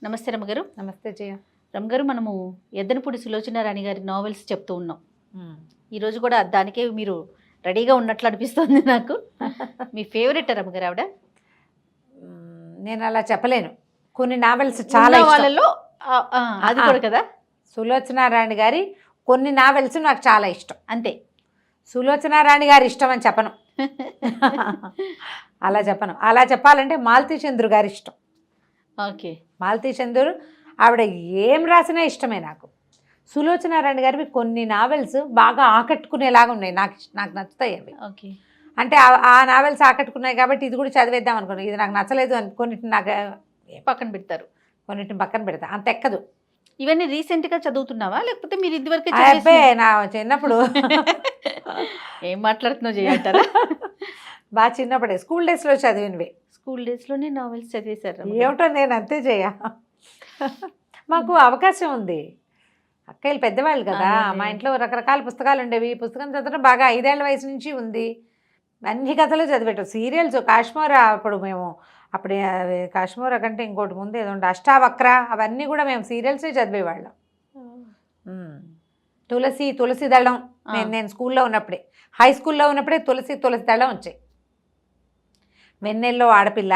నమస్తే రమగారు. నమస్తే జయ. రమగారు, మనము ఎద్దనపూడి సులోచనారాణి గారి నావెల్స్ చెప్తూ ఉన్నాం. ఈరోజు కూడా దానికే మీరు రెడీగా ఉన్నట్లు అనిపిస్తుంది నాకు. మీ ఫేవరెట్ రమగారు ఆవిడ? నేను అలా చెప్పలేను. కొన్ని నావెల్స్ చాలా వాళ్ళలో అది కూడా కదా. సులోచనారాణి గారి కొన్ని నావెల్స్ నాకు చాలా ఇష్టం. అంతే. సులోచనారాణి గారి ఇష్టం అని చెప్పను. అలా చెప్పను. అలా చెప్పాలంటే మాలతీ చంద్రు గారి ఇష్టం. ఓకే. మాలతీ చంద్రు ఆవిడ ఏం రాసినా ఇష్టమే నాకు. సులోచనారాయణ గారివి కొన్ని నావెల్స్ బాగా ఆకట్టుకునేలాగా ఉన్నాయి. నాకు నచ్చుతాయి అవి. ఓకే. అంటే ఆ నావెల్స్ ఆకట్టుకున్నాయి కాబట్టి ఇది కూడా చదివేద్దాం అనుకున్నాను. ఇది నాకు నచ్చలేదు అని కొన్నిటిని నాకు పక్కన పెడతారు, కొన్నిటిని పక్కన పెడతా. అంత ఎక్కదు. ఇవన్నీ రీసెంట్గా చదువుతున్నావా లేకపోతే మీరు ఇదివరకే? నా చిన్నప్పుడు ఏం మాట్లాడుతున్నావు చేయంటారా? బాగా చిన్నప్పుడే స్కూల్ డేస్లో చదివినవి. స్కూల్ డేస్లోనే నావెల్స్ చదివేశారు? ఏమిటో నేను అంతే చేయ. మాకు అవకాశం ఉంది. అక్కయ్యలు పెద్దవాళ్ళు కదా, మా ఇంట్లో రకరకాల పుస్తకాలు ఉండేవి. పుస్తకం చదవడం బాగా 5 ఏళ్ల వయసు నుంచి ఉంది. అన్ని కథలు చదివేటాం. సీరియల్స్ కాశ్మీరా, అప్పుడు మేము అప్పుడు కాశ్మీరా కంటే ఇంకోటి ముందు ఏదో ఉండే అష్టావక్ర, అవన్నీ కూడా మేము సీరియల్సే చదివేవాళ్ళం. తులసి దళం నేను స్కూల్లో ఉన్నప్పుడే, హై స్కూల్లో ఉన్నప్పుడే తులసి దళం వచ్చాయి. వెన్నెల్లో ఆడపిల్ల,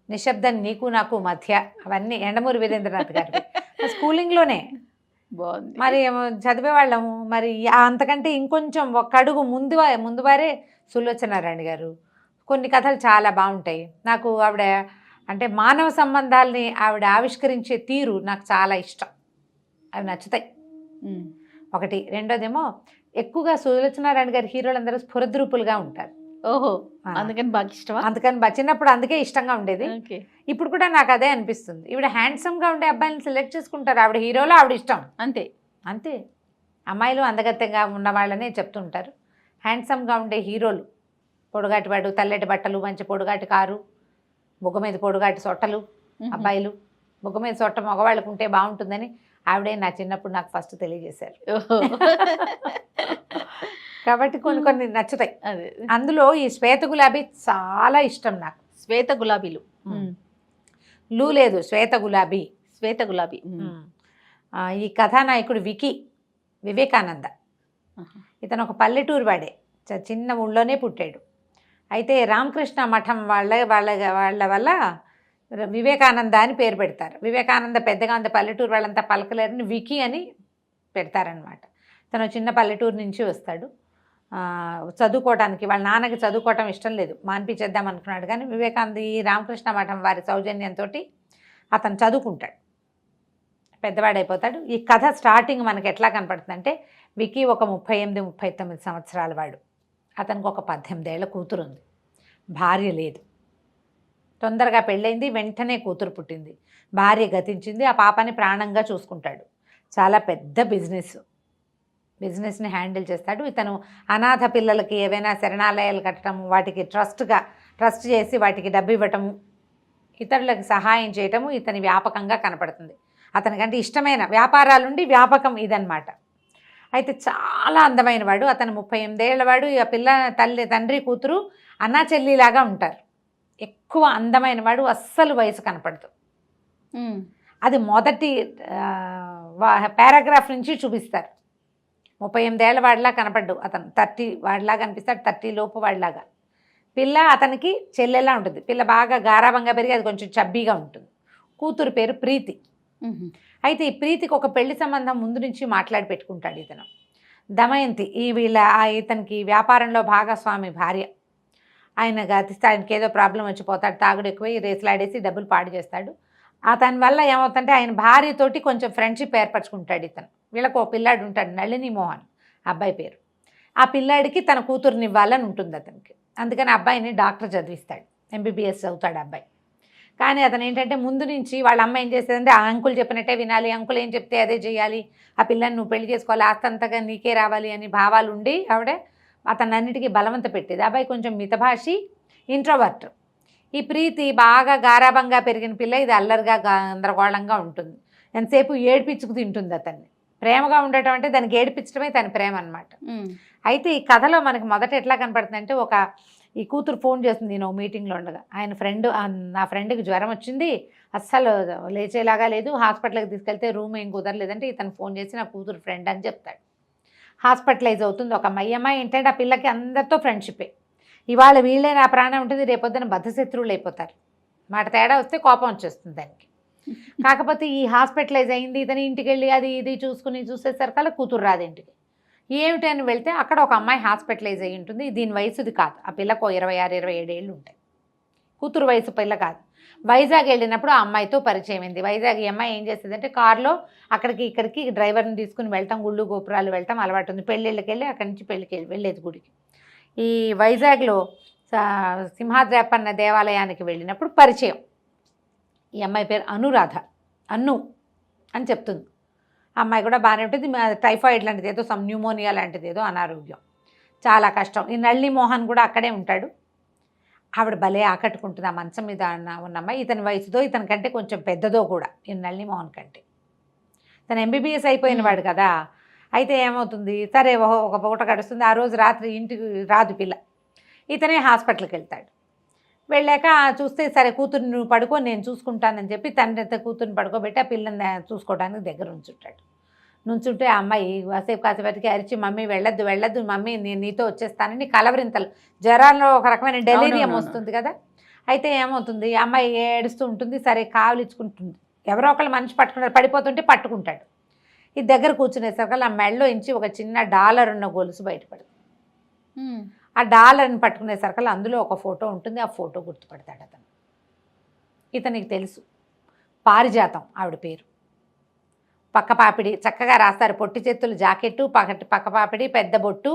నిశ్శబ్దం నీకు నాకు మధ్య, అవన్నీ ఎండమూరి వీరేంద్రనాథ్ గారి స్కూలింగ్లోనే. బాగుంది. మరి చదివేవాళ్ళము. మరి అంతకంటే ఇంకొంచెం ఒక అడుగు ముందువారే సులోచనారాయణ గారు. కొన్ని కథలు చాలా బాగుంటాయి. నాకు ఆవిడ అంటే మానవ సంబంధాలని ఆవిడ ఆవిష్కరించే తీరు నాకు చాలా ఇష్టం. అవి నచ్చుతాయి. ఒకటి. రెండోదేమో ఎక్కువగా సులోచనారాయణ గారి హీరోలందరూ స్ఫురద్రూపులుగా ఉంటారు. ఓహో, అందుకని బాగా ఇష్టమా? అందుకని చిన్నప్పుడు అందుకే ఇష్టంగా ఉండేది. ఇప్పుడు కూడా నాకు అదే అనిపిస్తుంది. ఈవిడ హ్యాండ్సమ్గా ఉండే అబ్బాయిని సెలెక్ట్ చేసుకుంటారు. ఆవిడ హీరోలో ఆవిడ ఇష్టం. అంతే అంతే. అమ్మాయిలు అందగత్యంగా ఉన్న వాళ్ళనే చెప్తుంటారు. హ్యాండ్సమ్గా ఉండే హీరోలు, పొడుగాటి వాడు, తెల్లటి బట్టలు, మంచి పొడుగాటి కారు, బుగ్గ మీద పొడుగాటి సొట్టలు అబ్బాయిలు. బుగ్గ మీద సొట్ట మగవాళ్ళకు ఉంటే బాగుంటుందని ఆవిడే నా చిన్నప్పుడు నాకు ఫస్ట్ తెలియజేశారు. కాబట్టి కొన్ని నచ్చుతాయి. అందులో ఈ శ్వేత గులాబీ చాలా ఇష్టం నాకు. శ్వేత గులాబీలు లేదు, శ్వేత గులాబీ. శ్వేత గులాబీ. ఈ కథానాయకుడు వివేకానంద. ఇతను ఒక పల్లెటూరు వాడే, చిన్న ఊళ్ళోనే పుట్టాడు. అయితే రామకృష్ణ మఠం వాళ్ళ వల్ల వివేకానంద అని పేరు పెడతారు. వివేకానంద పెద్దగా ఉంది, పల్లెటూరు వాళ్ళంతా పలకలేరని వికీ అని పెడతారనమాట. తను చిన్న పల్లెటూరు నుంచి వస్తాడు చదువుకోవడానికి. వాళ్ళ నాన్నకి చదువుకోవటం ఇష్టం లేదు, మాన్పించేద్దాం అనుకున్నాడు. కానీ వివేకానంద ఈ రామకృష్ణ మఠం వారి సౌజన్యంతో అతను చదువుకుంటాడు, పెద్దవాడైపోతాడు. ఈ కథ స్టార్టింగ్ మనకి ఎట్లా కనపడుతుందంటే, వికీ ఒక 38-39 సంవత్సరాల వాడు. అతనికి ఒక 18 ఏళ్ల కూతురు ఉంది, భార్య లేదు. తొందరగా పెళ్ళైంది, వెంటనే కూతురు పుట్టింది. భార్య గతించింది. ఆ పాపని ప్రాణంగా చూసుకుంటాడు. చాలా పెద్ద బిజినెస్ని హ్యాండిల్ చేస్తాడు. ఇతను అనాథ పిల్లలకి ఏవైనా శరణాలయాలు కట్టడము, వాటికి ట్రస్ట్ చేసి వాటికి డబ్బు ఇవ్వటము, ఇతరులకు సహాయం చేయటము ఇతని వ్యాపకంగా కనపడుతుంది. అతనికంటే ఇష్టమైన వ్యాపారాలుండి వ్యాపకం ఇదన్నమాట. అయితే చాలా అందమైన వాడు. అతను 38 ఏళ్ల వాడు. ఆ పిల్ల తండ్రి కూతురు అన్నా చెల్లిలాగా ఉంటారు. ఎక్కువ అందమైన వాడు, అస్సలు వయసు కనపడదు. అది మొదటి పారాగ్రాఫ్ నుంచి చూపిస్తారు. 38 ఏళ్ల వాడిలా కనపడ్డు అతను, 30 వాడిలాగా కనిపిస్తాడు, 30 లోపు వాడిలాగా. పిల్ల అతనికి చెల్లెలా ఉంటుంది. పిల్ల బాగా గారాబంగా పెరిగి అది కొంచెం చబ్బీగా ఉంటుంది. కూతురు పేరు ప్రీతి. అయితే ఈ ప్రీతికి ఒక పెళ్లి సంబంధం ముందు నుంచి మాట్లాడి పెట్టుకుంటాడు ఇతను. దమయంతి ఇతనికి వ్యాపారంలో భాగస్వామి భార్య. ఆయన గతిస్తే ఆయనకి ఏదో ప్రాబ్లం వచ్చిపోతాడు, తాగుడు ఎక్కువ, రేసులాడేసి డబ్బులు పాడు చేస్తాడు. అతని వల్ల ఏమవుతుందంటే ఆయన భార్యతోటి కొంచెం ఫ్రెండ్షిప్ ఏర్పరచుకుంటాడు ఇతను. వీళ్ళకు ఒక పిల్లాడు ఉంటాడు, నళిని మోహన్ అబ్బాయి పేరు. ఆ పిల్లాడికి తన కూతురుని ఇవ్వాలని ఉంటుంది అతనికి. అందుకని అబ్బాయిని డాక్టర్ చదివిస్తాడు, MBBS చదువుతాడు అబ్బాయి. కానీ అతను ఏంటంటే ముందు నుంచి వాళ్ళ అమ్మ ఏం చేసేదంటే, ఆ అంకుల్ చెప్పినట్టే వినాలి, అంకుల్ ఏం చెప్తే అదే చేయాలి, ఆ పిల్లని నువ్వు పెళ్లి చేసుకోవాలి, ఆస్తంతగా నీకే రావాలి అని భావాలు ఉండి ఆవిడ అతను అన్నిటికీ బలవంత పెట్టేది. అబ్బాయి కొంచెం మితభాషి, ఇంట్రోవర్ట్. ఈ ప్రీతి బాగా గారాబంగా పెరిగిన పిల్ల, ఇది అల్లరిగా గందరగోళంగా ఉంటుంది. ఎంతసేపు ఏడిపించుకు తింటుంది అతన్ని. ప్రేమగా ఉండటం అంటే దానికి ఏడిపించడమే తన ప్రేమ అనమాట. అయితే ఈ కథలో మనకి మొదట ఎట్లా కనపడుతుందంటే, ఒక ఈ కూతురు ఫోన్ చేస్తుంది నేను మీటింగ్లో ఉండగా, ఆయన ఫ్రెండ్, నా ఫ్రెండ్కి జ్వరం వచ్చింది, అస్సలు లేచేలాగా లేదు, హాస్పిటల్కి తీసుకెళ్తే రూమ్ ఏం కుదరలేదంటే ఇతను ఫోన్ చేసి నా కూతురు ఫ్రెండ్ అని చెప్తాడు. హాస్పిటలైజ్ అవుతుంది ఒక అమ్మాయి. ఏంటంటే ఆ పిల్లకి అందరితో ఫ్రెండ్షిప్పే. ఇవాళ వీళ్ళే నా ప్రాణం ఉంటుంది, రేపొద్దున బద్ధశత్రువులు అయిపోతారు. మాట తేడా వస్తే కోపం వచ్చేస్తుంది దానికి. కాకపోతే ఈ హాస్పిటలైజ్ అయింది, ఇతని ఇంటికి వెళ్ళి అది ఇది చూసేసరికల్లా కూతురు రాదు ఇంటికి. ఏమిటి అని వెళ్తే అక్కడ ఒక అమ్మాయి హాస్పిటలైజ్ అయ్యి ఉంటుంది. దీని వయసుది కాదు, ఆ పిల్లకు 26-27 ఏళ్ళు ఉంటాయి. కూతురు వయసు పిల్ల కాదు. వైజాగ్ వెళ్ళినప్పుడు ఆ అమ్మాయితో పరిచయం అయింది. వైజాగ్ ఈ అమ్మాయి ఏం చేసేదంటే కారులో అక్కడికి ఇక్కడికి డ్రైవర్ని తీసుకుని వెళ్ళటం, గుళ్ళు గోపురాలు వెళ్ళటం అలవాటు ఉంది. పెళ్ళిళ్ళకి వెళ్ళి అక్కడి నుంచి పెళ్ళికి వెళ్ళేది గుడికి. ఈ వైజాగ్లో సింహాద్రప్పన్న దేవాలయానికి వెళ్ళినప్పుడు పరిచయం. ఈ అమ్మాయి పేరు అనురాధ, అన్ను అని చెప్తుంది. అమ్మాయి కూడా బాగానే ఉంటుంది. టైఫాయిడ్ లాంటిది ఏదో, న్యూమోనియా లాంటిది ఏదో అనారోగ్యం, చాలా కష్టం. ఈ నళిని మోహన్ కూడా అక్కడే ఉంటాడు. ఆవిడ భలే ఆకట్టుకుంటుంది ఆ మంచం మీద ఉన్న అమ్మాయి. ఇతని వయసుతో ఇతని కంటే కొంచెం పెద్దదో కూడా, ఈ నళిని మోహన్ కంటే. తను ఎంబీబీఎస్ అయిపోయిన వాడు కదా. అయితే ఏమవుతుంది, సరే ఒక పూట గడుస్తుంది. ఆ రోజు రాత్రి ఇంటికి రాదు పిల్ల. ఇతనే హాస్పిటల్కి వెళ్తాడు. వెళ్ళాక చూస్తే సరే కూతుర్ని నువ్వు పడుకో నేను చూసుకుంటానని చెప్పి తండ్రి కూతుర్ని పడుకోబెట్టి ఆ పిల్లని చూసుకోవడానికి దగ్గర ఉంచుంటాడు. నుంచుంటే ఆ అమ్మాయి కాసేపటికి అరిచి మమ్మీ వెళ్ళొద్దు మమ్మీ నేను నీతో వచ్చేస్తానని కలవరింతలు, జ్వరాల్లో ఒక రకమైన డెలీరియం వస్తుంది కదా. అయితే ఏమవుతుంది, అమ్మాయి ఏడుస్తూ ఉంటుంది. సరే కావలించుకుంటుంది. ఎవరో ఒకళ్ళు మనిషి పట్టుకుంటారు, పడిపోతుంటే పట్టుకుంటాడు. ఈ దగ్గర కూర్చునేసరికి ఆ మెడలో ఇంచి ఒక చిన్న డాలర్ ఉన్న గొలుసు బయటపడుతుంది. ఆ డాలర్ని పట్టుకునేసరికి అందులో ఒక ఫోటో ఉంటుంది. ఆ ఫోటో గుర్తుపడతాడు అతను. ఇతనికి తెలుసు, పారిజాతం ఆవిడ పేరు. పక్కపాపిడి చక్కగా రాస్తారు, పొట్టి చేతులు జాకెట్టు, పక్కపాపిడి, పెద్ద బొట్టు,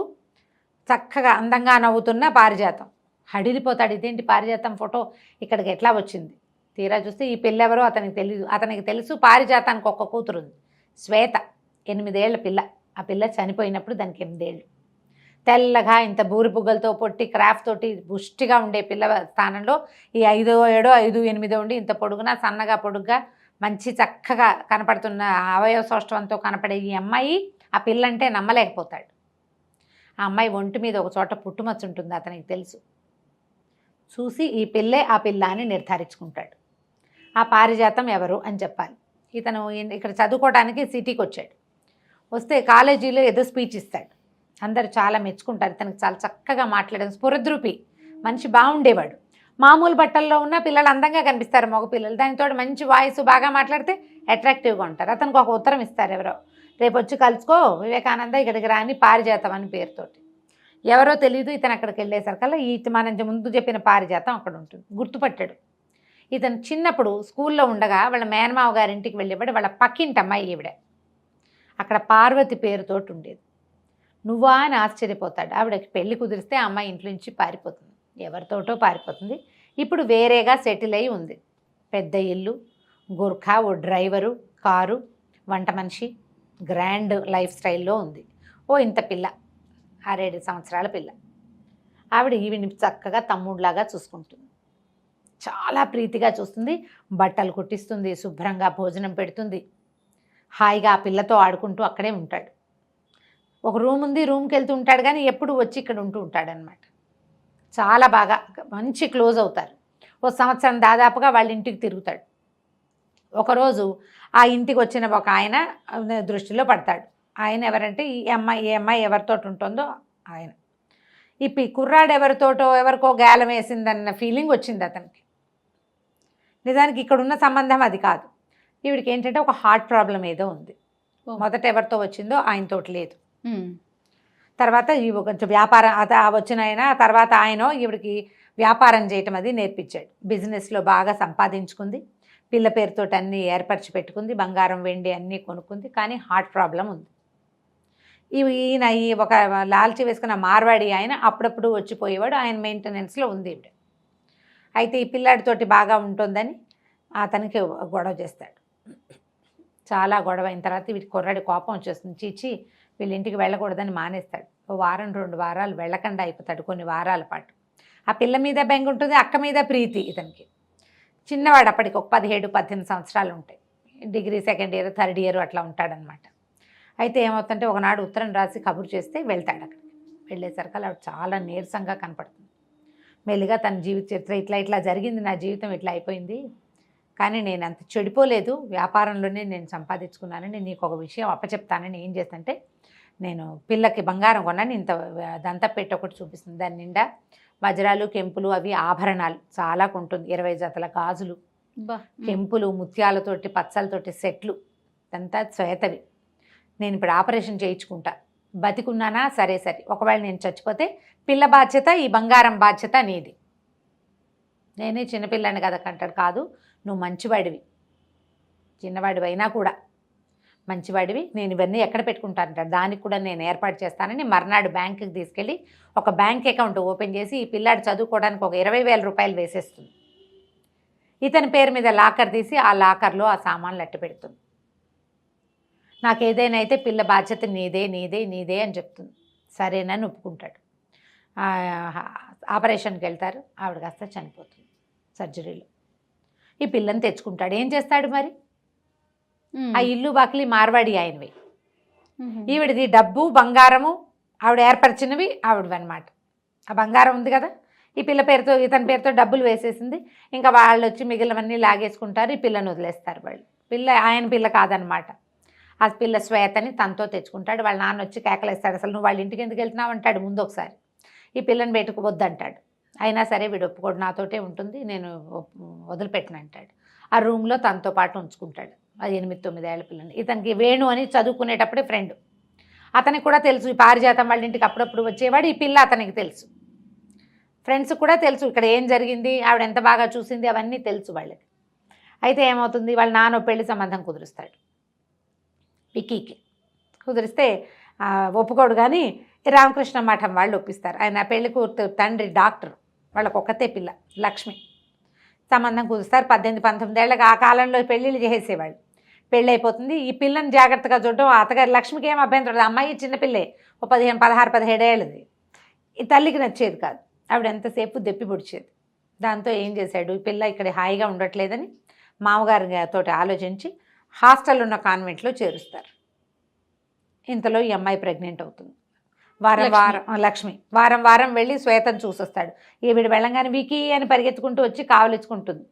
చక్కగా అందంగా నవ్వుతున్న పారిజాతం. హడిలిపోతాడు, ఇదేంటి పారిజాతం ఫోటో ఇక్కడికి ఎట్లా వచ్చింది? తీరా చూస్తే ఈ పిల్లెవరో అతనికి తెలియదు. అతనికి తెలుసు పారిజాతానికి ఒక్క కూతురు ఉంది, శ్వేత, 8 ఏళ్ల పిల్ల. ఆ పిల్ల చనిపోయినప్పుడు దానికి 8 ఏళ్ళు. తెల్లగా ఇంత బూరి పుగ్గలతో పొట్టి క్రాఫ్ట్ తోటి పుష్టిగా ఉండే పిల్ల స్థానంలో ఈ 5, 7, 5, 8 ఉండి ఇంత పొడుగున సన్నగా పొడుగ్గా మంచి చక్కగా కనపడుతున్న అవయవ సౌష్ఠవంతో కనపడే ఈ అమ్మాయి ఆ పిల్లంటే నమ్మలేకపోతాడు. ఆ అమ్మాయి ఒంటి మీద ఒక చోట పుట్టుమచ్చ ఉంటుంది, అతనికి తెలుసు. చూసి ఈ పిల్లే ఆ పిల్ల అని నిర్ధారించుకుంటాడు. ఆ పారిజాతం ఎవరు అని చెప్పాలి. ఇతను ఇక్కడ చదువుకోవడానికి సిటీకి వచ్చాడు. వస్తే కాలేజీలో ఏదో స్పీచ్ ఇస్తాడు. అందరూ చాలా మెచ్చుకుంటారు. ఇతనికి చాలా చక్కగా మాట్లాడడం, స్ఫురద్రూపి మనిషి, బాగుండేవాడు. మామూలు బట్టల్లో ఉన్న పిల్లలు అందంగా కనిపిస్తారు, మగ పిల్లలు. దానితో మంచి వాయిస్, బాగా మాట్లాడితే అట్రాక్టివ్గా ఉంటారు. అతనికి ఒక ఉత్తరం ఇస్తారు ఎవరో, రేపు వచ్చి కలుసుకో వివేకానంద ఇక్కడికి రాని, పారిజాతం అని పేరుతోటి. ఎవరో తెలియదు. ఇతను అక్కడికి వెళ్ళేసరికల్లా మనం ముందు చెప్పిన పారిజాతం అక్కడ ఉంటుంది. గుర్తుపట్టాడు. ఇతను చిన్నప్పుడు స్కూల్లో ఉండగా వాళ్ళ మేనమావ గారింటికి వెళ్ళేవాడు. వాళ్ళ పక్కింటి అమ్మాయి ఈవిడ. అక్కడ పార్వతి పేరుతోటి ఉండేది. నువ్వా అని ఆశ్చర్యపోతాడు. ఆవిడకి పెళ్లి కుదిరిస్తే ఆ అమ్మాయి ఇంట్లో నుంచి పారిపోతుంది, ఎవరితోటో పారిపోతుంది. ఇప్పుడు వేరేగా సెటిల్ అయి ఉంది. పెద్ద ఇల్లు, గుర్ఖా, ఓ డ్రైవరు, కారు, వంట మనిషి, గ్రాండ్ లైఫ్ స్టైల్లో ఉంది. ఇంత పిల్ల, 6-7 సంవత్సరాల పిల్ల. ఆవిడ ఈవిని చక్కగా తమ్ముడిలాగా చూసుకుంటుంది, చాలా ప్రీతిగా చూస్తుంది. బట్టలు కుట్టిస్తుంది, శుభ్రంగా భోజనం పెడుతుంది. హాయిగా ఆ పిల్లతో ఆడుకుంటూ అక్కడే ఉంటాడు. ఒక రూమ్ ఉంది, రూమ్కి వెళ్తూ ఉంటాడు, కానీ ఎప్పుడు వచ్చి ఇక్కడ ఉంటూ ఉంటాడనమాట. చాలా బాగా మంచి క్లోజ్ అవుతారు. 1 సంవత్సరం దాదాపుగా వాళ్ళ ఇంటికి తిరుగుతాడు. ఒకరోజు ఆ ఇంటికి వచ్చిన ఒక ఆయన దృష్టిలో పడతాడు. ఆయన ఎవరంటే ఈ అమ్మాయి ఎవరితో ఉంటుందో ఆయన. ఈ కుర్రాడు ఎవరికో గాలం వేసిందన్న ఫీలింగ్ వచ్చింది అతనికి. నిజానికి ఇక్కడున్న సంబంధం అది కాదు. ఈవిడికి ఏంటంటే ఒక హార్ట్ ప్రాబ్లం ఏదో ఉంది. మొదట ఎవరితో వచ్చిందో ఆయనతోటి లేదు. తర్వాత కొంచెం వ్యాపారం వచ్చిన ఆయన, తర్వాత ఆయన ఈవిడికి వ్యాపారం చేయటం అది నేర్పించాడు. బిజినెస్లో బాగా సంపాదించుకుంది, పిల్ల పేరుతోటి అన్నీ ఏర్పరిచి పెట్టుకుంది, బంగారం వెండి అన్నీ కొనుక్కుంది. కానీ హార్ట్ ప్రాబ్లం ఉంది. ఈయన ఒక లాల్చి వేసుకున్న మార్వాడి ఆయన అప్పుడప్పుడు వచ్చిపోయేవాడు. ఆయన మెయింటెనెన్స్లో ఉంది ఈవిడ. అయితే ఈ పిల్లాడితోటి బాగా ఉంటుందని అతనికి గొడవ చేస్తాడు. చాలా గొడవ అయిన తర్వాత వీటి కుర్రాడి కోపం వచ్చేస్తుంది. చీచి వీళ్ళ ఇంటికి వెళ్ళకూడదని మానేస్తాడు. 1 వారం 2 వారాలు వెళ్ళకుండా అయిపోతాడు, కొన్ని వారాల పాటు. ఆ పిల్ల మీద బెంగ ఉంటుంది, అక్క మీద ప్రీతి. ఇతనికి చిన్నవాడు, అప్పటికి ఒక 17-18 సంవత్సరాలు ఉంటాయి. Degree 2nd year 3rd year అట్లా ఉంటాడనమాట. అయితే ఏమవుతుందంటే ఒకనాడు ఉత్తరం రాసి కబురు చేస్తే వెళ్తాడు. అక్కడికి వెళ్ళేసరికి ఆవిడ చాలా నీరసంగా కనపడుతుంది. మెల్లిగా తన జీవిత చరిత్ర ఇట్లా ఇట్లా జరిగింది, నా జీవితం ఇట్లా అయిపోయింది, కానీ నేను అంత చెడిపోలేదు, వ్యాపారంలోనే నేను సంపాదించుకున్నానని నీకు ఒక విషయం అప్పచెప్తానని ఏం చేస్తుంటే, నేను పిల్లకి బంగారం కొన్నాను, ఇంత దంతపెట్టి ఒకటి చూపిస్తుంది, దాని నిండా వజ్రాలు కెంపులు అవి ఆభరణాలు చాలా కొంటుంది, 20 జతల గాజులు, కెంపులు ముత్యాలతోటి పచ్చలతోటి సెట్లు, అంతా శ్వేతవి. నేను ఇప్పుడు ఆపరేషన్ చేయించుకుంటా, బతికున్నానా సరే సరే, ఒకవేళ నేను చచ్చిపోతే పిల్ల బాధ్యత, ఈ బంగారం బాధ్యత నీది. నేనే చిన్నపిల్లని కదా కంటాడు, కాదు నువ్వు మంచివాడివి, చిన్నవాడివి అయినా కూడా మంచివాడివి, నేను ఇవన్నీ ఎక్కడ పెట్టుకుంటానంటాడు, దానికి కూడా నేను ఏర్పాటు చేస్తానని మర్నాడు బ్యాంకుకి తీసుకెళ్ళి ఒక బ్యాంక్ అకౌంట్ ఓపెన్ చేసి ఈ పిల్లాడు చదువుకోవడానికి ఒక 20,000 రూపాయలు వేసేస్తుంది. ఇతని పేరు మీద లాకర్ తీసి ఆ లాకర్లో ఆ సామాన్లు అట్టి పెడుతుంది. నాకు ఏదైనా అయితే పిల్ల బాధ్యత నీదే నీదే నీదే అని చెప్తుంది. సరేనని ఒప్పుకుంటాడు. ఆపరేషన్కి వెళ్తారు, ఆవిడ కాస్త చనిపోతుంది సర్జరీలో. ఈ పిల్లని తెచ్చుకుంటాడు, ఏం చేస్తాడు మరి? ఆ ఇల్లు బాకిలి మార్వాడి ఆయనవి, ఈవిడిది డబ్బు బంగారము ఆవిడ ఏర్పరిచినవి ఆవిడవి అనమాట. ఆ బంగారం ఉంది కదా, ఈ పిల్ల పేరుతో ఇతని పేరుతో డబ్బులు వేసేసింది, ఇంకా వాళ్ళు వచ్చి మిగిలినవన్నీ లాగేసుకుంటారు, ఈ పిల్లని వదిలేస్తారు వాళ్ళు. పిల్ల ఆయన పిల్ల కాదనమాట, ఆ పిల్ల శ్వేతని తనతో తెచ్చుకుంటాడు. వాళ్ళ నాన్న వచ్చి కేకలేస్తాడు, అసలు నువ్వు వాళ్ళ ఇంటికి ఎందుకు వెళ్తున్నావు అంటాడు ముందు ఒకసారి. ఈ పిల్లని బయటకు వద్దంటాడు, అయినా సరే వీడు ఒప్పుకోడు, నాతోటే ఉంటుంది, నేను వదిలిపెట్టిన అంటాడు. ఆ రూమ్లో తనతో పాటు ఉంచుకుంటాడు. అది 8-9 ఏళ్ల పిల్లని. ఇతనికి వేణు అని చదువుకునేటప్పుడే ఫ్రెండ్, అతనికి కూడా తెలుసు ఈ పారిజాతం వాళ్ళ ఇంటికి అప్పుడప్పుడు వచ్చేవాడు, ఈ పిల్ల అతనికి తెలుసు, ఫ్రెండ్స్ కూడా తెలుసు ఇక్కడ ఏం జరిగింది, ఆవిడ ఎంత బాగా చూసింది అవన్నీ తెలుసు వాళ్ళకి. అయితే ఏమవుతుంది, వాళ్ళ నాన్న పెళ్లి సంబంధం కుదురుస్తాడు విక్కీకి. కుదిరిస్తే ఒప్పుకోడు, కానీ రామకృష్ణ మఠం వాళ్ళు ఒప్పిస్తారు. ఆయన పెళ్లి కూతురు తండ్రి డాక్టర్, వాళ్ళకు ఒక్కతే పిల్ల లక్ష్మి. సంబంధం కుదురుస్తారు. 18-19 ఏళ్ళకి ఆ కాలంలో పెళ్ళిళ్ళు చేసేవాళ్ళు. పెళ్ళి అయిపోతుంది. ఈ పిల్లని జాగ్రత్తగా చూడడం అత్తగారు లక్ష్మికి ఏం అభ్యంతరం, అమ్మాయి చిన్నపిల్లే, ఓ 15-16-17 ఏళ్ళది. ఈ తల్లికి నచ్చేది కాదు, ఆవిడ ఎంతసేపు దెప్పి పొడిచేది. దాంతో ఏం చేశాడు, ఈ పిల్ల ఇక్కడ హాయిగా ఉండట్లేదని మామగారితో ఆలోచించి హాస్టల్ ఉన్న కాన్వెంట్లో చేరుస్తారు. ఇంతలో ఈ అమ్మాయి ప్రెగ్నెంట్ అవుతుంది. లక్ష్మి వారం వారం వెళ్ళి శ్వేతను చూసొస్తాడు. ఈవిడ వెళ్ళంగానే వికీ అని పరిగెత్తుకుంటూ వచ్చి కావలించుకుంటుంది.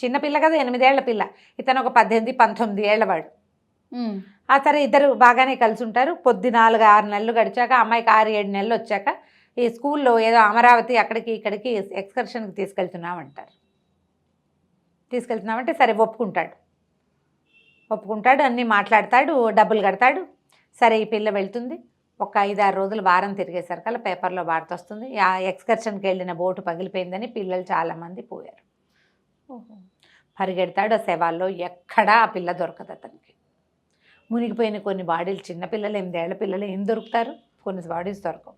చిన్నపిల్ల కదా, 8 ఏళ్ల పిల్ల, ఇతను ఒక 18-19 ఏళ్లవాడు. ఆ సరే ఇద్దరు బాగానే కలిసి ఉంటారు. పొద్దు 4-6 నెలలు గడిచాక, అమ్మాయికి 6-7 నెలలు వచ్చాక ఈ స్కూల్లో ఏదో అమరావతి అక్కడికి ఇక్కడికి ఎక్స్కర్షన్కి తీసుకెళ్తున్నామంటారు. తీసుకెళ్తున్నామంటే సరే ఒప్పుకుంటాడు, అన్నీ మాట్లాడతాడు, డబ్బులు కడతాడు. సరే ఈ పిల్ల వెళ్తుంది. ఒక 5-6 రోజులు వారం తిరిగేసరికల్లా పేపర్లో వార్త వస్తుంది, ఆ ఎక్స్కర్షన్కి వెళ్ళిన బోటు పగిలిపోయిందని, పిల్లలు చాలామంది పోయారు. పరిగెడతాడు, ఆ శవాల్లో ఎక్కడా ఆ పిల్ల దొరకదు అతనికి. మునిగిపోయిన కొన్ని బాడీలు, చిన్నపిల్లలు 8 ఏళ్ల పిల్లలు ఏం దొరుకుతారు, కొన్ని బాడీస్ దొరకవు.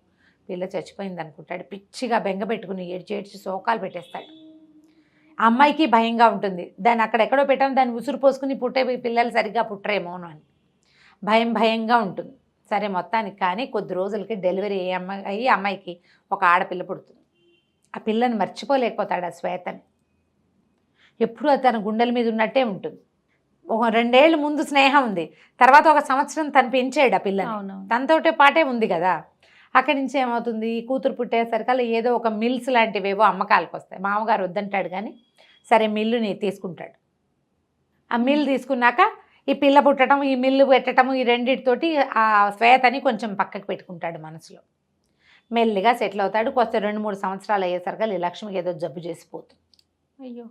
పిల్ల చచ్చిపోయింది అనుకుంటాడు. పిచ్చిగా బెంగ పెట్టుకుని ఏడ్చి శోకాలు పెట్టేస్తాడు. అమ్మాయికి భయంగా ఉంటుంది, దాన్ని అక్కడెక్కడో పెట్టాము, దాన్ని ఉసురు పోసుకుని పుట్టే పిల్లలు సరిగ్గా పుట్టరేమోను అని భయంగా ఉంటుంది. సరే మొత్తానికి కానీ కొద్ది రోజులకి డెలివరీ అయ్యి అమ్మాయికి ఒక ఆడపిల్ల పుడుతుంది. ఆ పిల్లని మర్చిపోలేకపోతాడు ఆ శ్వేతని. ఎప్పుడూ తన గుండెల మీద ఉన్నట్టే ఉంటుంది. ఒక 2 ఏళ్ళు ముందు స్నేహం ఉంది, తర్వాత ఒక సంవత్సరం తను పెంచాడు ఆ పిల్లని, తనతోటే పాటే ఉంది కదా. అక్కడి నుంచి ఏమవుతుంది, కూతురు పుట్టేసరికల్లా ఏదో ఒక మిల్స్ లాంటివేవో అమ్మకాలకు వస్తాయి. మామగారు వద్దంటాడు, కానీ సరే మిల్లుని తీసుకుంటాడు. ఆ మిల్లు తీసుకున్నాక ఈ పిల్ల పుట్టడం, ఈ మిల్లు పెట్టడం, ఈ రెండింటితోటి ఆ శ్వేతని కొంచెం పక్కకు పెట్టుకుంటాడు మనసులో. మెల్లిగా సెటిల్ అవుతాడు. కొత్త 2-3 సంవత్సరాలు అయ్యేసరికి ఈ లక్ష్మికి ఏదో జబ్బు చేసిపోతుంది. అయ్యో,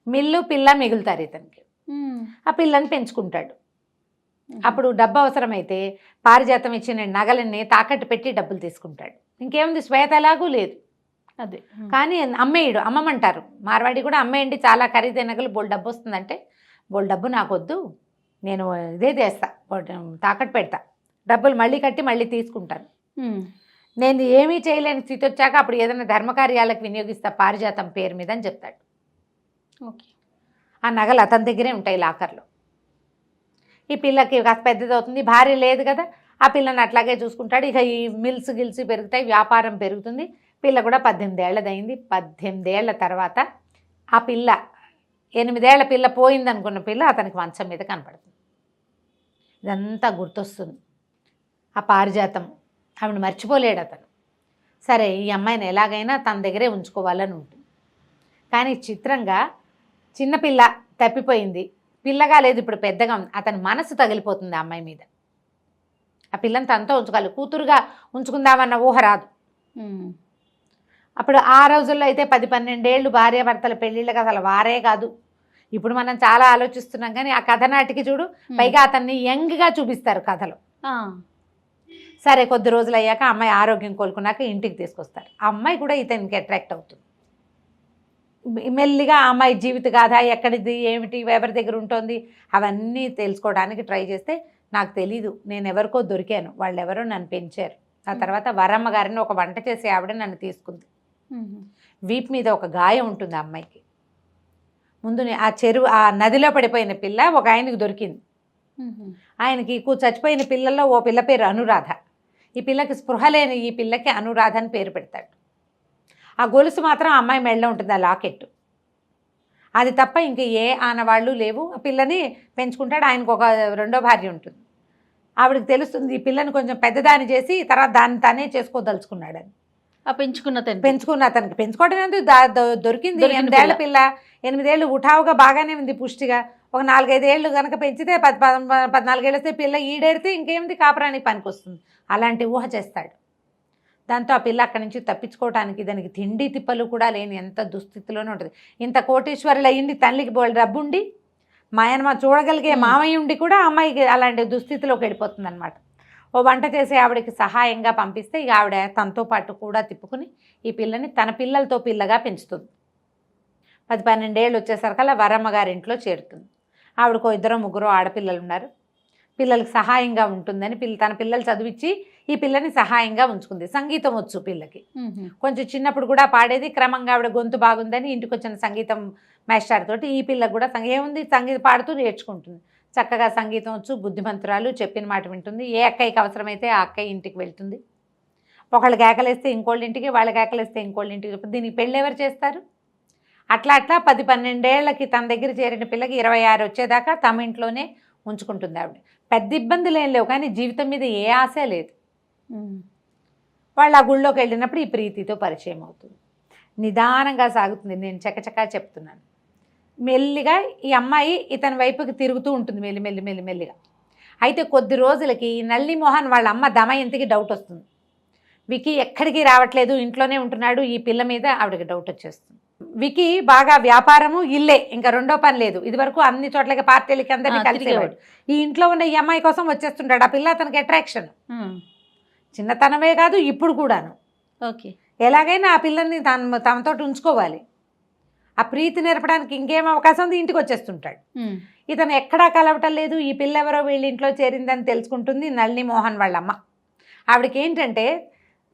మిల్లు పిల్ల మిగులుతారు ఇతనికి. ఆ పిల్లని పెంచుకుంటాడు. అప్పుడు డబ్బు అవసరమైతే పారిజాతం ఇచ్చిన నగలన్నీ తాకట్టు పెట్టి డబ్బులు తీసుకుంటాడు. ఇంకేముంది, శ్వేత ఎలాగూ లేదు అదే, కానీ అమ్మమంటారు మార్వాడి కూడా, అమ్మేయండి చాలా ఖరీదైన నగలు, బోల్ డబ్బు వస్తుందంటే, బోల్ డబ్బు నాకొద్దు, నేను ఇదే చేస్తా, తాకట్టు పెడతా, డబ్బులు మళ్ళీ కట్టి మళ్ళీ తీసుకుంటాను, నేను ఏమీ చేయలేని స్థితి వచ్చాక అప్పుడు ఏదైనా ధర్మకార్యాలకు వినియోగిస్తా పారిజాతం పేరు మీద అని చెప్తాడు. ఓకే, ఆ నగలు అతని దగ్గరే ఉంటాయి లాకర్లో. ఈ పిల్లకి కాస్త పెద్దది అవుతుంది, భార్య లేదు కదా, ఆ పిల్లని అట్లాగే చూసుకుంటాడు. ఇక ఈ మిల్స్ గిల్స్ పెరుగుతాయి, వ్యాపారం పెరుగుతుంది. పిల్ల కూడా 18 ఏళ్ళదైంది. 18 ఏళ్ల తర్వాత ఆ పిల్ల, 8 ఏళ్ల పిల్ల పోయిందనుకున్న పిల్ల అతనికి మంచం మీద కనపడుతుంది. ఇదంతా గుర్తొస్తుంది. ఆ పారిజాతం ఆవిడ మర్చిపోలేడు అతను. సరే ఈ అమ్మాయిని ఎలాగైనా తన దగ్గరే ఉంచుకోవాలని ఉంటుంది. కానీ చిత్రంగా చిన్నపిల్ల తప్పిపోయింది, పిల్లగా లేదు, ఇప్పుడు పెద్దగా ఉంది. అతని మనసు తగిలిపోతుంది ఆ అమ్మాయి మీద. ఆ పిల్లని తనతో ఉంచుకోవాలి, కూతురుగా ఉంచుకుందామన్న ఊహ రాదు. అప్పుడు ఆ రోజుల్లో అయితే 10-12 ఏళ్ళు భార్యాభర్తల పెళ్ళిళ్ళకి అసలు వారే కాదు. ఇప్పుడు మనం చాలా ఆలోచిస్తున్నాం, కానీ ఆ కథ నాటికి చూడు, పైగా అతన్ని యంగ్గా చూపిస్తారు కథలో. సరే కొద్ది రోజులు అయ్యాక అమ్మాయి ఆరోగ్యం కోలుకున్నాక ఇంటికి తీసుకొస్తారు. ఆ అమ్మాయి కూడా ఇతనికి అట్రాక్ట్ అవుతుంది. మెల్లిగా ఆ అమ్మాయి జీవిత గాథ, ఎక్కడిది ఏమిటి, ఎవరి దగ్గర ఉంటుంది, అవన్నీ తెలుసుకోవడానికి ట్రై చేస్తే, నాకు తెలీదు, నేను ఎవరికో దొరికాను, వాళ్ళు ఎవరో నన్ను పెంచారు. ఆ తర్వాత వరమ్మ గారిని ఒక వంట చేసే ఆవిడ నన్ను తీసుకుంది. వీపు మీద ఒక గాయం ఉంటుంది ఆ అమ్మాయికి. ముందు ఆ నదిలో పడిపోయిన పిల్ల ఒక ఆయనకి దొరికింది. ఆయనకి చచ్చిపోయిన పిల్లల్లో ఓ పిల్ల పేరు అనురాధ. ఈ పిల్లకి స్పృహ లేని ఈ పిల్లకి అనురాధ అని పేరు పెడతాడు. ఆ గొలుసు మాత్రం ఆ అమ్మాయి మెడలో ఉంటుంది, ఆ లాకెట్. అది తప్ప ఇంక ఏ ఆనవాళ్ళు లేవు. ఆ పిల్లని పెంచుకుంటాడు. ఆయనకు ఒక రెండో భార్య ఉంటుంది. ఆవిడకి తెలుస్తుంది ఈ పిల్లని కొంచెం పెద్దదాన్ని చేసి తర్వాత దాన్ని తానే చేసుకోదలుచుకున్నాడని. పెంచుకున్న అతనికి పెంచుకోవడం ఎందుకు, దొరికింది 8 ఏళ్ల పిల్ల. 8 ఏళ్ళు ఉఠావుగా బాగానే ఉంది, పుష్టిగా. ఒక 4-5 ఏళ్ళు కనుక పెంచితే 14 ఏళ్ళు వస్తే పిల్ల ఈడేరితే ఇంకేమిటి, కాపురానికి పనికి వస్తుంది. అలాంటి ఊహ చేస్తాడు. దాంతో ఆ పిల్ల అక్కడి నుంచి తప్పించుకోవడానికి దానికి తిండి తిప్పలు కూడా లేని ఎంత దుస్థితిలోనే ఉంటుంది. ఇంత కోటీశ్వరులు అయ్యింది, తల్లికి డబ్బుండి, మాయనమ్మ చూడగలిగే మామయ్య ఉండి కూడా అమ్మాయికి అలాంటి దుస్థితిలోకి వెళ్ళిపోతుంది అనమాట. ఓ వంట చేసి ఆవిడకి సహాయంగా పంపిస్తే ఇక ఆవిడ తనతో పాటు కూడా తిప్పుకుని ఈ పిల్లని తన పిల్లలతో పిల్లగా పెంచుతుంది. 10-12 ఏళ్ళు వచ్చేసరికల్లా వరమ్మ గారి ఇంట్లో చేరుతుంది. ఆవిడకు 2-3 ఆడపిల్లలు ఉన్నారు. పిల్లలకి సహాయంగా ఉంటుందని తన పిల్లలు చదివించి ఈ పిల్లని సహాయంగా ఉంచుకుంది. సంగీతం వచ్చు పిల్లకి, కొంచెం చిన్నప్పుడు కూడా పాడేది. క్రమంగా ఆవిడ గొంతు బాగుందని ఇంటికి వచ్చిన సంగీతం మాస్టర్ తోటి ఈ పిల్లకు కూడా ఏముంది సంగీతం పాడుతూ నేర్చుకుంటుంది. చక్కగా సంగీతం వచ్చు, బుద్ధిమంతురాలు, చెప్పిన మాట వింటుంది. ఏ అక్కయ్యకి అవసరమైతే ఆ అక్కయ్య ఇంటికి వెళ్తుంది. ఒకళ్ళు కేకలేస్తే ఇంకోళ్ళ ఇంటికి, వాళ్ళు కేకలేస్తే ఇంకోళ్ళ ఇంటికి. దీనికి పెళ్ళి ఎవరు చేస్తారు? అట్లా 10-12 ఏళ్ళకి తన దగ్గర చేరిన పిల్లకి 26 వచ్చేదాకా తమ ఇంట్లోనే ఉంచుకుంటుంది ఆవిడ. పెద్ద ఇబ్బందులు ఏం లేవు, కానీ జీవితం మీద ఏ ఆశ లేదు. వాళ్ళు ఆ గుళ్ళోకి వెళ్ళినప్పుడు ఈ ప్రీతితో పరిచయం అవుతుంది. నిదానంగా సాగుతుంది. నేను చకచకా చెప్తున్నాను. మెల్లిగా ఈ అమ్మాయి ఇతని వైపుకి తిరుగుతూ ఉంటుంది, మెల్లిగా. అయితే కొద్ది రోజులకి నల్లి మోహన్ వాళ్ళ అమ్మ దమయంతికి డౌట్ వస్తుంది. వికీ ఎక్కడికి రావట్లేదు, ఇంట్లోనే ఉంటున్నాడు. ఈ పిల్ల మీద ఆవిడకి డౌట్ వచ్చేస్తుంది. వికీ బాగా వ్యాపారము, ఇల్లే, ఇంకా రెండో పని లేదు. ఇదివరకు అన్ని చోట్లకి పార్టీలకి అందరినీ కలిసేవాడు. ఈ ఇంట్లో ఉన్న ఈ అమ్మాయి కోసం వచ్చేస్తుంటాడు. ఆ పిల్ల అతనికి అట్రాక్షన్. చిన్నతనమే కాదు, ఇప్పుడు కూడాను. ఓకే, ఎలాగైనా ఆ పిల్లల్ని తనతో ఉంచుకోవాలి. ఆ ప్రీతి నేర్పడానికి ఇంకేం అవకాశం ఉంది, ఇంటికి వచ్చేస్తుంటాడు. ఇతను ఎక్కడా కలవటం లేదు. ఈ పిల్ల ఎవరో వీళ్ళ ఇంట్లో చేరిందని తెలుసుకుంటుంది నళిని మోహన్ వాళ్ళమ్మ. ఆవిడకి ఏంటంటే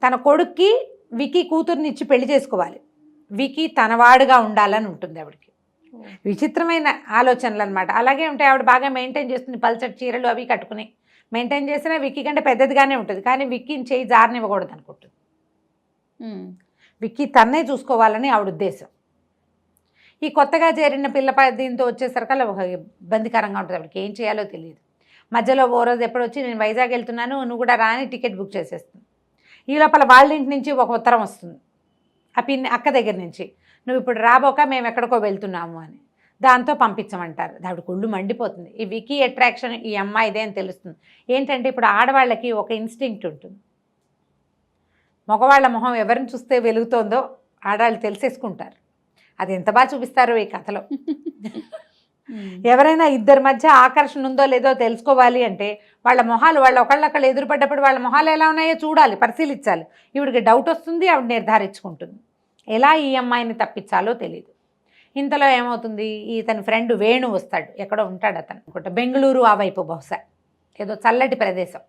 తన కొడుక్కి వికీ కూతుర్ని ఇచ్చి పెళ్లి చేసుకోవాలి, వికీ తనవాడుగా ఉండాలని ఉంటుంది ఆవిడకి. విచిత్రమైన ఆలోచనలు అనమాట. అలాగే ఉంటాయి. ఆవిడ బాగా మెయింటైన్ చేస్తుంది, పల్చటి చీరలు అవి కట్టుకుని మెయింటైన్ చేసినా విక్కీ కంటే పెద్దదిగానే ఉంటుంది. కానీ విక్కీని చేయి జారనివ్వకూడదు అనుకుంటుంది. విక్కీ తన్నే చూసుకోవాలని ఆవిడ ఉద్దేశం. ఈ కొత్తగా చేరిన పిల్ల దీంతో వచ్చేసరికి ఒక ఇబ్బందికరంగా ఉంటుంది. ఆవిడకి ఏం చేయాలో తెలియదు. మధ్యలో ఓ రోజు ఎప్పుడు వచ్చి నేను వైజాగ్ వెళ్తున్నాను, నువ్వు కూడా రాని టికెట్ బుక్ చేసేస్తుంది. ఈ లోపల వాళ్ళ ఇంటి నుంచి ఒక ఉత్తరం వస్తుంది ఆ అక్క దగ్గర నుంచి, నువ్వు ఇప్పుడు రాబోక మేము ఎక్కడికో వెళ్తున్నాము అని. దాంతో పంపించమంటారు. ఆవిడ ఒళ్ళు మండిపోతుంది. ఈ వికీ అట్రాక్షన్ ఈ అమ్మాయిదే అని తెలుస్తుంది. ఏంటంటే ఇప్పుడు ఆడవాళ్ళకి ఒక ఇన్స్టింక్ట్ ఉంటుంది. మగవాళ్ళ మొహం ఎవరిని చూస్తే వెలుగుతోందో ఆడవాళ్ళు తెలిసేసుకుంటారు. అది ఎంత బాగా చూపిస్తారో ఈ కథలో. ఎవరైనా ఇద్దరి మధ్య ఆకర్షణ ఉందో లేదో తెలుసుకోవాలి అంటే వాళ్ళ మొహాలు, వాళ్ళు ఒకళ్ళొకళ్ళు ఎదురుపడ్డప్పుడు వాళ్ళ మొహాలు ఎలా ఉన్నాయో చూడాలి, పరిశీలించాలి. ఈవిడికి డౌట్ వస్తుంది, ఆవిడ నిర్ధారించుకుంటుంది. ఎలా ఈ అమ్మాయిని తప్పించాలో తెలియదు. ఇంతలో ఏమవుతుంది, ఇతని ఫ్రెండ్ వేణు వస్తాడు. ఎక్కడో ఉంటాడు అతను అనుకుంటా, బెంగళూరు ఆ వైపు, బహుశా ఏదో చల్లటి ప్రదేశం.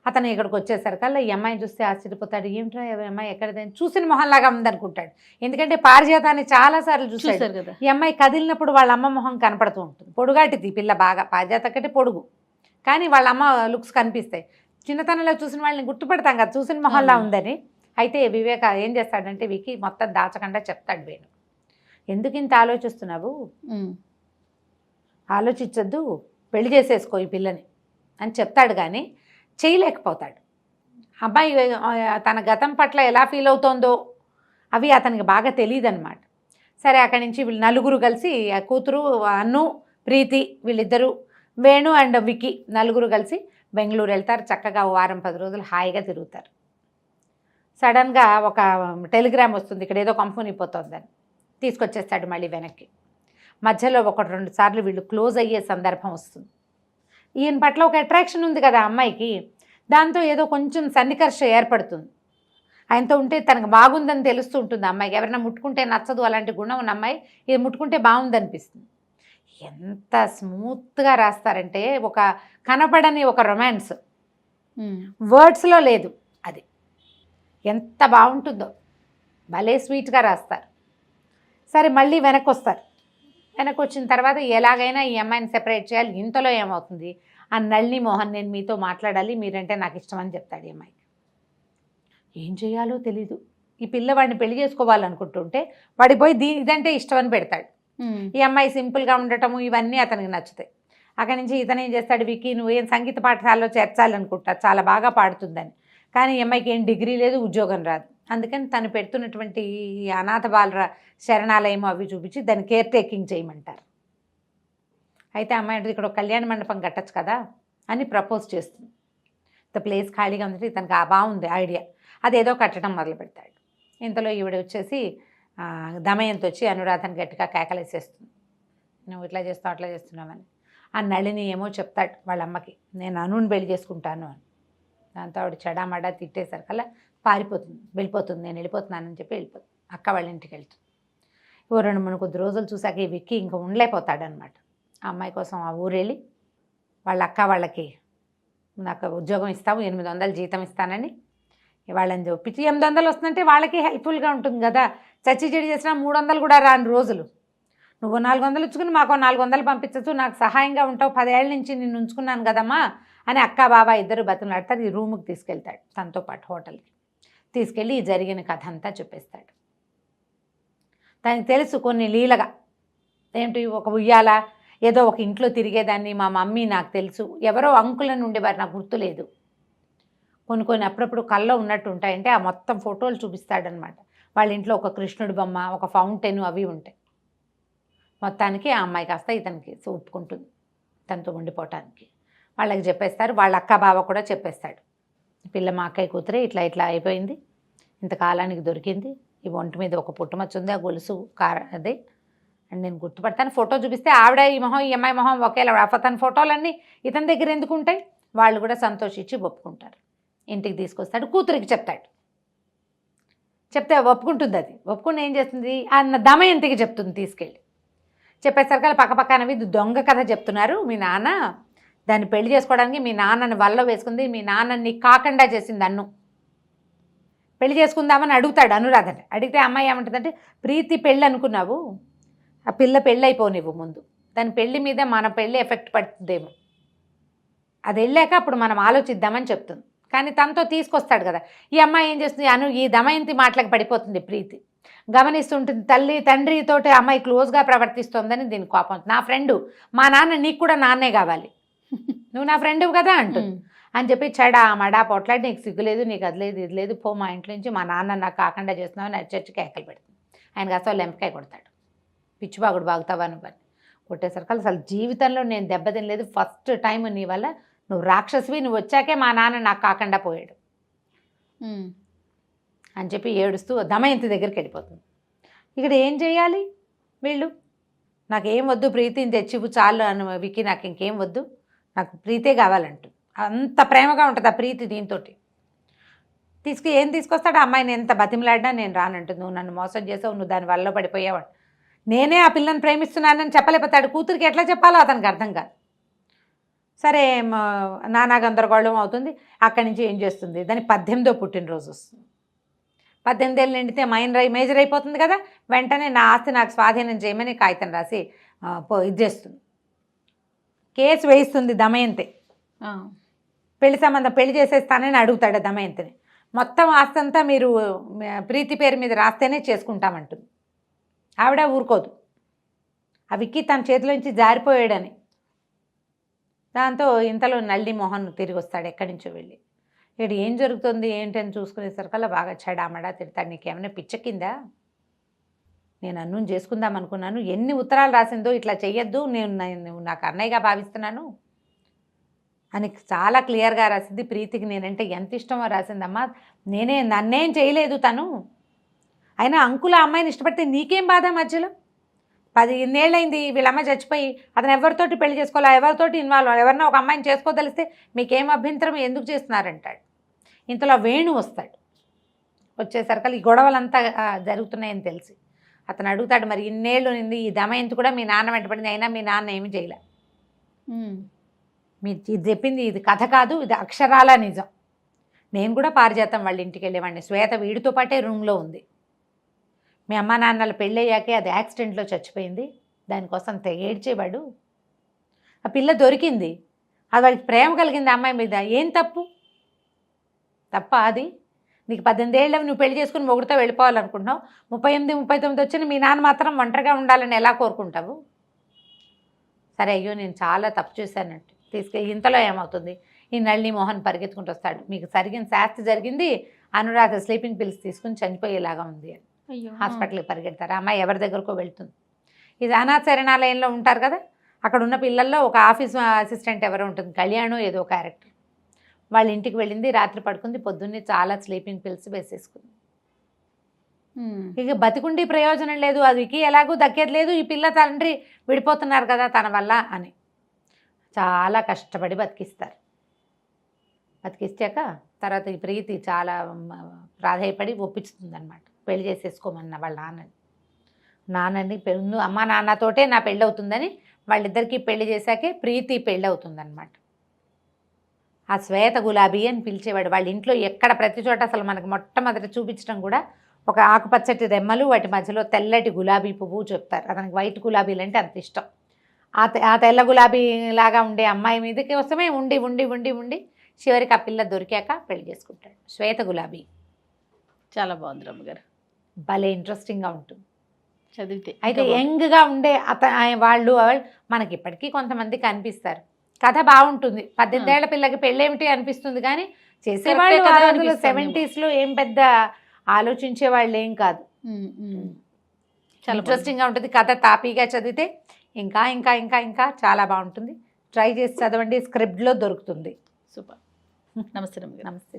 అతను ఇక్కడికి వచ్చేసరికల్లా ఈ అమ్మాయిని చూస్తే ఆశ్చర్యపోతాడు. ఏమిట్రా అమ్మాయి ఎక్కడైనా చూసిన మొహంలాగా ఉందనుకుంటాడు. ఎందుకంటే పారిజాతాన్ని చాలాసార్లు చూశాడు కదా. ఈ అమ్మాయి కదిలినప్పుడు వాళ్ళ అమ్మ మొహం కనపడుతూ ఉంటుంది. పొడుగాటిది పిల్ల, బాగా పారిజాత కంటే పొడుగు, కానీ వాళ్ళ అమ్మ లుక్స్ కనిపిస్తాయి. చిన్నతనంలో చూసిన వాళ్ళని గుర్తుపడతాం కదా, చూసిన మొహంలా ఉందని. అయితే వివేక ఏం చేస్తాడంటే వికీ మొత్తం దాచకుండా చెప్తాడు వేణు, ఎందుకు ఇంత ఆలోచిస్తున్నావు, ఆలోచించొద్దు, పెళ్లి చేసేసుకో ఈ పిల్లని అని చెప్తాడు. కానీ చేయలేకపోతాడు. అబ్బాయి తన గతం పట్ల ఎలా ఫీల్ అవుతోందో అవి అతనికి బాగా తెలియదు అనమాట. సరే అక్కడి నుంచి వీళ్ళు నలుగురు కలిసి కూతురు అన్ను ప్రీతి వీళ్ళిద్దరూ వేణు అండ్ విక్కీ నలుగురు కలిసి బెంగళూరు వెళ్తారు. చక్కగా 1-10 రోజులు హాయిగా తిరుగుతారు. సడన్గా ఒక టెలిగ్రామ్ వస్తుంది, ఇక్కడ ఏదో కంపెనీ పోతుందని. తీసుకొచ్చేస్తాడు మళ్ళీ వెనక్కి. మధ్యలో 1-2 సార్లు వీళ్ళు క్లోజ్ అయ్యే సందర్భం వస్తుంది. ఈయన పట్ల ఒక అట్రాక్షన్ ఉంది కదా అమ్మాయికి, దాంతో ఏదో కొంచెం సన్నికర్ష ఏర్పడుతుంది. ఆయనతో ఉంటే తనకు బాగుందని తెలుస్తూ ఉంటుంది అమ్మాయికి. ఎవరైనా ముట్టుకుంటే నచ్చదు అలాంటి గుణం ఉన్న అమ్మాయి ఇది ముట్టుకుంటే బాగుందనిపిస్తుంది. ఎంత స్మూత్గా రాస్తారంటే ఒక కనపడని ఒక రొమాన్స్ వర్డ్స్లో లేదు. అది ఎంత బాగుంటుందో, భలే స్వీట్గా రాస్తారు. సరే మళ్ళీ వెనక్కి వస్తారు. వెనక్కి వచ్చిన తర్వాత ఎలాగైనా ఈ అమ్మాయిని సెపరేట్ చేయాలి. ఇంతలో ఏమవుతుంది, ఆ నళిని మోహన్ నేను మీతో మాట్లాడాలి, మీరంటే నాకు ఇష్టం అని చెప్తాడు ఈ అమ్మాయికి. ఏం చేయాలో తెలీదు. ఈ పిల్లవాడిని పెళ్లి చేసుకోవాలనుకుంటుంటే వాడికి పోయి ఇదంటే ఇష్టం అని పెడతాడు. ఈ అమ్మాయి సింపుల్గా ఉండటము ఇవన్నీ అతనికి నచ్చుతాయి. అక్కడి నుంచి ఇతను ఏం చేస్తాడు, విక్కీ నువ్వు ఏం సంగీత పాఠశాలలో చేర్చాలనుకుంటా, చాలా బాగా పాడుతుందని. కానీ ఈ అమ్మాయికి ఏం డిగ్రీ లేదు, ఉద్యోగం రాదు. అందుకని తను పెడుతున్నటువంటి ఈ అనాథ బాల శరణాలయం అవి చూపించి దాన్ని కేర్ టేకింగ్ చేయమంటారు. అయితే అమ్మాయి అంటే ఇక్కడ ఒక కళ్యాణ మండపం కట్టచ్చు కదా అని ప్రపోజ్ చేస్తుంది. ద ప్లేస్ ఖాళీగా ఉంది, తనకు బాగుంది ఐడియా, అదేదో కట్టడం మొదలు పెడతాడు. ఇంతలో ఈవిడ వచ్చేసి దమయంతి వచ్చి అనురాధని గట్టిగా కేకలేసేస్తుంది, నువ్వు ఇట్లా చేస్తావు అట్లా చేస్తున్నావని. ఆ నళిని ఏమో చెప్తాడు వాళ్ళ అమ్మకి, నేను అనుని పెళ్లి చేసుకుంటాను అని. దాంతో ఆవిడ చెడామడా తిట్టేసరికల్లా పారిపోతుంది, వెళ్ళిపోతుంది, నేను వెళ్ళిపోతున్నానని చెప్పి వెళ్ళిపోతుంది. అక్క వాళ్ళ ఇంటికి వెళ్తుంది. 2-3 కొద్ది రోజులు చూసాక ఈ విక్కీ ఇంకా ఉండలేకపోతాడనమాట. ఆ అమ్మాయి కోసం ఆ ఊరెళ్ళి వాళ్ళ అక్క వాళ్ళకి నాకు ఉద్యోగం ఇస్తావు, 800 జీతం ఇస్తానని వాళ్ళని ఒప్పించి 800 వస్తుందంటే వాళ్ళకి హెల్ప్ఫుల్గా ఉంటుంది కదా. చచ్చి చెడి చేసినా 300 కూడా రాని రోజులు. నువ్వు 400 ఇచ్చుకుని మాకు 400 పంపించచ్చు, నాకు సహాయంగా ఉంటావు, 10 ఏళ్ళ నుంచి నిన్ను ఉంచుకున్నాను కదమ్మా అని అక్క బాబా ఇద్దరు బతులాడతారు. ఈ రూముకి తీసుకెళ్తాడు తనతో పాటు హోటల్కి. తీసుకెళ్ళి ఈ జరిగిన కథ అంతా చెప్పేస్తాడు. తనకి తెలుసు కొన్ని లీలగా ఏంటి, ఒక ఉయ్యాల ఏదో ఒక ఇంట్లో తిరిగేదాన్ని, మా మమ్మీ నాకు తెలుసు, ఎవరో అంకులను ఉండేవారు నాకు గుర్తులేదు, కొన్ని అప్పుడప్పుడు కల్లో ఉన్నట్టు ఉంటాయంటే ఆ మొత్తం ఫోటోలు చూపిస్తాడనమాట. వాళ్ళ ఇంట్లో ఒక కృష్ణుడి బొమ్మ, ఒక ఫౌంటైన్ అవి ఉంటాయి. మొత్తానికి ఆ అమ్మాయి కాస్త ఇతనికి ఒప్పుకుంటుంది తనతో ఉండిపోవటానికి. వాళ్ళకి చెప్పేస్తారు, వాళ్ళ అక్క బావ కూడా చెప్పేస్తాడు, పిల్ల మా అక్కయ్య కూతురే ఇట్లా ఇట్లా అయిపోయింది, ఇంతకాలానికి దొరికింది, ఈ ఒంటి మీద ఒక పుట్టుమచ్చ ఉంది, ఆ గొలుసు అదే అండ్ నేను గుర్తుపడతాను. ఫోటో చూపిస్తే ఆవిడ ఈ మొహం ఈ అమ్మాయి మొహం ఒకేలా, తన ఫోటోలన్నీ ఇతని దగ్గర ఎందుకు ఉంటాయి. వాళ్ళు కూడా సంతోషించి ఒప్పుకుంటారు. ఇంటికి తీసుకొస్తాడు, కూతురికి చెప్తాడు. చెప్తే ఒప్పుకుంటుంది. అది ఒప్పుకుని ఏం చేస్తుంది, అన్న దమయంతికి చెప్తుంది తీసుకెళ్ళి. చెప్పేసరికి పక్కపక్కనవి దొంగ కథ చెప్తున్నారు, మీ నాన్న దాన్ని పెళ్లి చేసుకోవడానికి మీ నాన్నని వల్ల వేసుకుంది, మీ నాన్నని కాకుండా చేసింది అన్ను, పెళ్లి చేసుకుందామని అడుగుతాడు అనురాధని. అడిగితే అమ్మాయి ఏమంటుందంటే, ప్రీతి పెళ్ళి అనుకున్నావు, ఆ పిల్ల పెళ్ళి అయిపోనివ్వు ముందు, దాని పెళ్లి మీద మన పెళ్ళి ఎఫెక్ట్ పడుతుందేమో, అది వెళ్ళాక అప్పుడు మనం ఆలోచిద్దామని చెప్తుంది. కానీ తనతో తీసుకొస్తాడు కదా. ఈ అమ్మాయి ఏం చేస్తుంది, ఈ దమయంతి మాటలకు పడిపోతుంది. ప్రీతి గమనిస్తుంటుంది, తల్లి తండ్రితోటి అమ్మాయి క్లోజ్గా ప్రవర్తిస్తోందని దీని కోపం. నా ఫ్రెండు, మా నాన్న నీకు కూడా నాన్నే కావాలి, నువ్వు నా ఫ్రెండు కదా అంటుంది. అని చెప్పి చెడా మడా పొట్లాడి, నీకు సిగ్గులేదు, నీకు అది లేదు ఇది లేదు, పో మా ఇంట్లో నుంచి, మా నాన్న నాకు కాకుండా చేస్తున్నావు అని చర్చి కేకలు పెడుతుంది. ఆయనకి అసలు లెంపకాయ కొడతాడు, పిచ్చిబాగుడు బాగుతావా నువ్వు అని. కొట్టేసరికి అసలు జీవితంలో నేను దెబ్బతినలేదు, ఫస్ట్ టైం నీ వల్ల, నువ్వు రాక్షసివి, నువ్వు వచ్చాకే మా నాన్న నాకు కాకుండా పోయాడు అని చెప్పి ఏడుస్తూ దమయంతి దగ్గరికి వెళ్ళిపోతుంది. ఇక్కడ ఏం చేయాలి వీళ్ళు, నాకేం వద్దు, ప్రీతిని తెచ్చివు చాలు అని విక్కీ, నాకు ఇంకేం వద్దు, నాకు ప్రీతే కావాలంటూ. అంత ప్రేమగా ఉంటుంది ఆ ప్రీతి. దీంతో ఏం తీసుకొస్తాడు, అమ్మాయిని ఎంత బతిమలాడినా నేను రానంటుంది. నువ్వు నన్ను మోసం చేసావు, నువ్వు దాని వల్ల పడిపోయావు, నేనే ఆ పిల్లని ప్రేమిస్తున్నానని చెప్పలేకపోతాడు. కూతురికి ఎట్లా చెప్పాలో అతనికి అర్థం కాదు. సరే నానా గందరగోళం అవుతుంది. అక్కడి నుంచి ఏం చేస్తుంది, దాని 18వ పుట్టినరోజు వస్తుంది. 18 ఏళ్ళు నిండితే మేజర్ అయిపోతుంది కదా. వెంటనే నా ఆస్తి నాకు స్వాధీనం చేయమని కాగితం రాసి ఇది చేస్తుంది, కేసు వేయిస్తుంది దమయంతి. పెళ్లి సంబంధం పెళ్లి చేసేస్తానని అడుగుతాడు దమయంతిని. మొత్తం ఆస్తి అంతా మీరు ప్రీతి పేరు మీద రాస్తేనే చేసుకుంటామంటుంది. ఆవిడ ఊరుకోదు, ఆ విక్కీ తన చేతిలోంచి జారిపోయాడని. దాంతో ఇంతలో నళిని మోహన్ తిరిగి వస్తాడు ఎక్కడి నుంచో వెళ్ళి. ఇక్కడ ఏం జరుగుతుంది ఏంటని చూసుకునేసరికల్లా బాగా చెడామడా తిడతాడు. నీకేమైనా పిచ్చెక్కిందా, నేను అన్నం చేసుకుందాం అనుకున్నాను, ఎన్ని ఉత్తరాలు రాసిందో, ఇట్లా చెయ్యొద్దు, నువ్వు నాకు అన్నయ్యగా భావిస్తున్నాను అని చాలా క్లియర్గా రాసింది. ప్రీతికి నేనంటే ఎంత ఇష్టమో రాసిందమ్మా, నన్నేం చేయలేదు తను, అయినా అంకుల అమ్మాయిని ఇష్టపడితే నీకేం బాధ, మధ్యలో 10 ఏళ్ళైంది వీళ్ళమ్మ చచ్చిపోయి, అతను ఎవరితోటి పెళ్లి చేసుకోవాలా, ఎవరితోటి ఇన్వాల్వ్, ఎవరన్నా ఒక అమ్మాయిని చేసుకోదలిస్తే మీకేం అభ్యంతరం, ఎందుకు చేస్తున్నారంటాడు. ఇంతలో వేణు వస్తాడు. వచ్చేసరికి ఈ గొడవలంతా జరుగుతున్నాయని తెలిసి అతను అడుగుతాడు, మరి ఇన్నేళ్ళు నింది ఈ దమయంతి కూడా మీ నాన్న వెంటపడింది, అయినా మీ నాన్న ఏమి చేయలే, మీరు ఇది చెప్పింది ఇది కథ కాదు, ఇది అక్షరాల నిజం. నేను కూడా పారిజాతం వాళ్ళ ఇంటికి వెళ్ళేవాడిని, శ్వేత వీడితో పాటే రూమ్లో ఉంది, మీ అమ్మ నాన్నల పెళ్ళయ్యాకే అది యాక్సిడెంట్లో చచ్చిపోయింది, దానికోసం ఏడ్చేవాడు, ఆ పిల్ల దొరికింది, అది వాడికి ప్రేమ కలిగింది అమ్మాయి మీద, ఏం తప్పు అది, నీకు 18 ఏళ్ళు నువ్వు పెళ్లి చేసుకుని మొగుడుతో వెళ్ళిపోవాలనుకుంటున్నావు, 38, 39 వచ్చిన మీ నాన్న మాత్రం ఒంటరిగా ఉండాలని ఎలా కోరుకుంటావు. సరే అయ్యో నేను చాలా తప్పు చేశానంటే ఇంతలో ఏమవుతుంది, ఈ నళిని మోహన్ పరిగెత్తుకుంటూ వస్తాడు, మీకు జరిగిన శాస్తి జరిగింది, అనురాధ స్లీపింగ్ పిల్స్ తీసుకుని చనిపోయేలాగా ఉంది అని హాస్పిటల్కి పరిగెడతారు. అమ్మాయి ఎవరి దగ్గరకో వెళ్తుంది. ఇది అనాథ శరణాలయంలో ఉంటారు కదా, అక్కడ ఉన్న పిల్లల్లో ఒక ఆఫీస్ అసిస్టెంట్ ఎవరో ఉంటుంది, కళ్యాణం ఏదో క్యారెక్టర్, వాళ్ళ ఇంటికి వెళ్ళింది, రాత్రి పడుకుంది, పొద్దున్నే చాలా స్లీపింగ్ పిల్స్ వేసేసుకుంది. ఇక బతికుండి ప్రయోజనం లేదు, అదికి ఎలాగూ దక్కేది లేదు, ఈ పిల్ల తండ్రి విడిపోతున్నారు కదా తన వల్ల అని చాలా కష్టపడి బతికిస్తారు. బతికిస్తాక తర్వాత ఈ ప్రీతి చాలా ప్రాధాయపడి ఒప్పించుతుంది అనమాట, పెళ్లి చేసేసుకోమన్న వాళ్ళ నాన్నని అమ్మ నాన్నతోటే నా పెళ్ళి అవుతుందని వాళ్ళిద్దరికీ పెళ్లి చేశాకే ప్రీతి పెళ్ళి అవుతుందన్నమాట. ఆ శ్వేత గులాబీ అని పిలిచేవాడు. వాళ్ళ ఇంట్లో ఎక్కడ ప్రతి చోట అసలు మనకు మొట్టమొదట చూపించడం కూడా ఒక ఆకుపచ్చటి రెమ్మలు, వాటి మధ్యలో తెల్లటి గులాబీ పువ్వు చెప్తారు. అతనికి వైట్ గులాబీలు అంటే అంత ఇష్టం. ఆ తెల్ల గులాబీ లాగా ఉండే అమ్మాయి మీదకి వస్తమే ఉండి ఉండి ఉండి ఉండి చివరికి ఆ పిల్ల దొరికాక పెళ్లి చేసుకుంటాడు. శ్వేత గులాబీ చాలా బాగుంది రమ్మగారు, భలే ఇంట్రెస్టింగ్గా ఉంటుంది చదివితే. అయితే యంగ్గా ఉండే వాళ్ళు మనకి ఇప్పటికీ కొంతమంది కనిపిస్తారు. కథ బాగుంటుంది, 18 ఏళ్ల పిల్లకి పెళ్ళేమిటి అనిపిస్తుంది, కానీ చేసేవాళ్ళు 70s ఏం పెద్ద ఆలోచించే వాళ్ళు ఏం కాదు. చాలా ఇంట్రెస్టింగ్గా ఉంటుంది కథ. తాపీగా చదివితే ఇంకా ఇంకా ఇంకా ఇంకా చాలా బాగుంటుంది. ట్రై చేసి చదవండి, స్క్రిప్ట్లో దొరుకుతుంది. సూపర్. నమస్తే. నమస్తే.